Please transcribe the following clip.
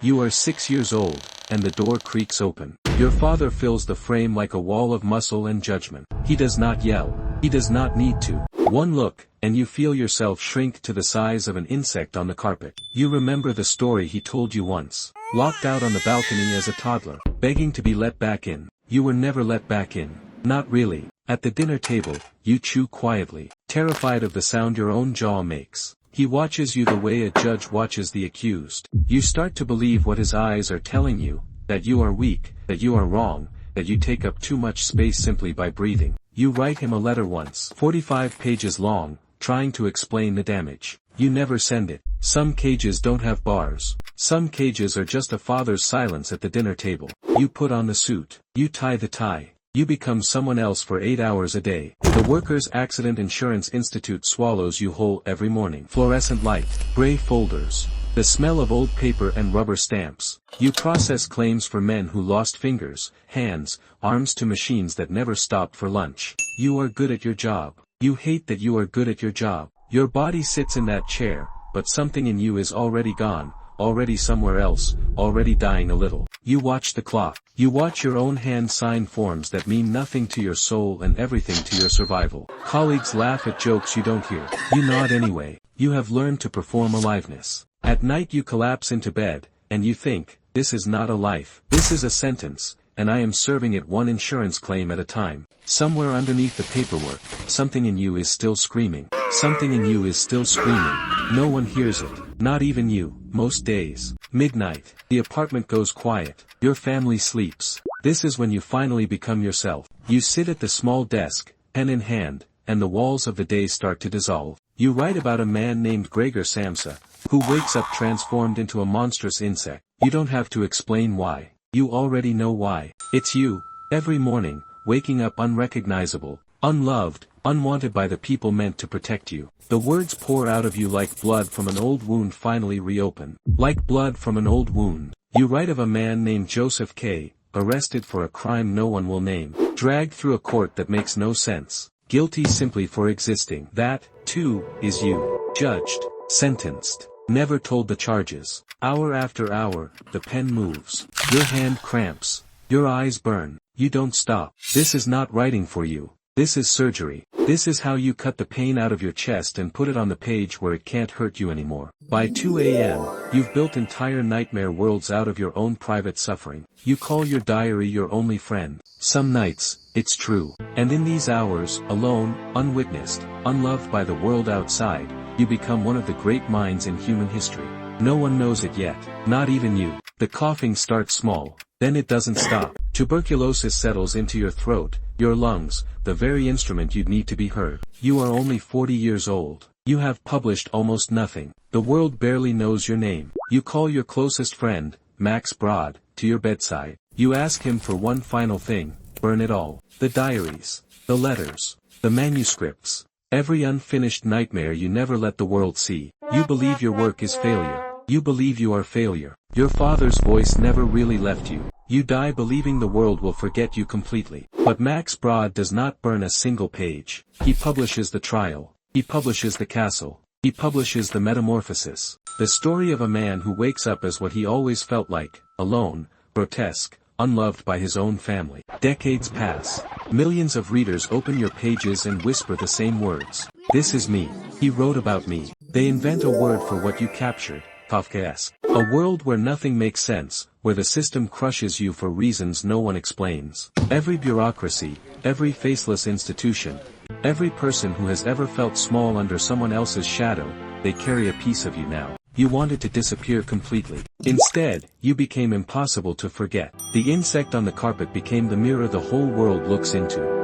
You are 6 years old, and the door creaks open. Your father fills the frame like a wall of muscle and judgment. He does not yell. He does not need to. One look, and you feel yourself shrink to the size of an insect on the carpet. You remember the story he told you once. Locked out on the balcony as a toddler, begging to be let back in. You were never let back in. Not really. At the dinner table, you chew quietly, terrified of the sound your own jaw makes. He watches you the way a judge watches the accused. You start to believe what his eyes are telling you, that you are weak, that you are wrong, that you take up too much space simply by breathing. You write him a letter once, 45 pages long, trying to explain the damage. You never send it. Some cages don't have bars. Some cages are just a father's silence at the dinner table. You put on the suit. You tie the tie. You become someone else for 8 hours a day. The Workers' Accident Insurance Institute swallows you whole every morning. Fluorescent light, gray folders, the smell of old paper and rubber stamps. You process claims for men who lost fingers, hands, arms to machines that never stopped for lunch. You are good at your job. You hate that you are good at your job. Your body sits in that chair, but something in you is already gone, already somewhere else, already dying a little. You watch the clock. You watch your own hand sign forms that mean nothing to your soul and everything to your survival. Colleagues laugh at jokes you don't hear. You nod anyway. You have learned to perform aliveness. At night you collapse into bed, and you think, this is not a life. This is a sentence, and I am serving it one insurance claim at a time. Somewhere underneath the paperwork, something in you is still screaming. Something in you is still screaming. No one hears it. Not even you, most days. Midnight. The apartment goes quiet. Your family sleeps. This is when you finally become yourself. You sit at the small desk, pen in hand, and the walls of the day start to dissolve. You write about a man named Gregor Samsa, who wakes up transformed into a monstrous insect. You don't have to explain why. You already know why. It's you, every morning, waking up unrecognizable, unloved, unwanted by the people meant to protect you. The words pour out of you like blood from an old wound finally reopened. Like blood from an old wound. You write of a man named Joseph K., arrested for a crime no one will name, dragged through a court that makes no sense, guilty simply for existing. That, too, is you. Judged, sentenced, never told the charges. Hour after hour, the pen moves. Your hand cramps. Your eyes burn. You don't stop. This is not writing for you. This is surgery. This is how you cut the pain out of your chest and put it on the page where it can't hurt you anymore. By 2 a.m., you've built entire nightmare worlds out of your own private suffering. You call your diary your only friend. Some nights, it's true. And in these hours, alone, unwitnessed, unloved by the world outside, you become one of the great minds in human history. No one knows it yet. Not even you. The coughing starts small. Then it doesn't stop. Tuberculosis settles into your throat, your lungs, the very instrument you'd need to be heard. You are only 40 years old. You have published almost nothing. The world barely knows your name. You call your closest friend, Max Brod, to your bedside. You ask him for one final thing, burn it all. The diaries, the letters, the manuscripts, every unfinished nightmare you never let the world see. You believe your work is failure. You believe you are failure. Your father's voice never really left you. You die believing the world will forget you completely. But Max Brod does not burn a single page. He publishes the trial. He publishes the castle. He publishes the metamorphosis. The story of a man who wakes up as what he always felt like, alone, grotesque, unloved by his own family. Decades pass. Millions of readers open your pages and whisper the same words. This is me. He wrote about me. They invent a word for what you captured. Kafkaesque. A world where nothing makes sense, where the system crushes you for reasons no one explains. Every bureaucracy, every faceless institution, every person who has ever felt small under someone else's shadow, they carry a piece of you now. You wanted to disappear completely. Instead, you became impossible to forget. The insect on the carpet became the mirror the whole world looks into.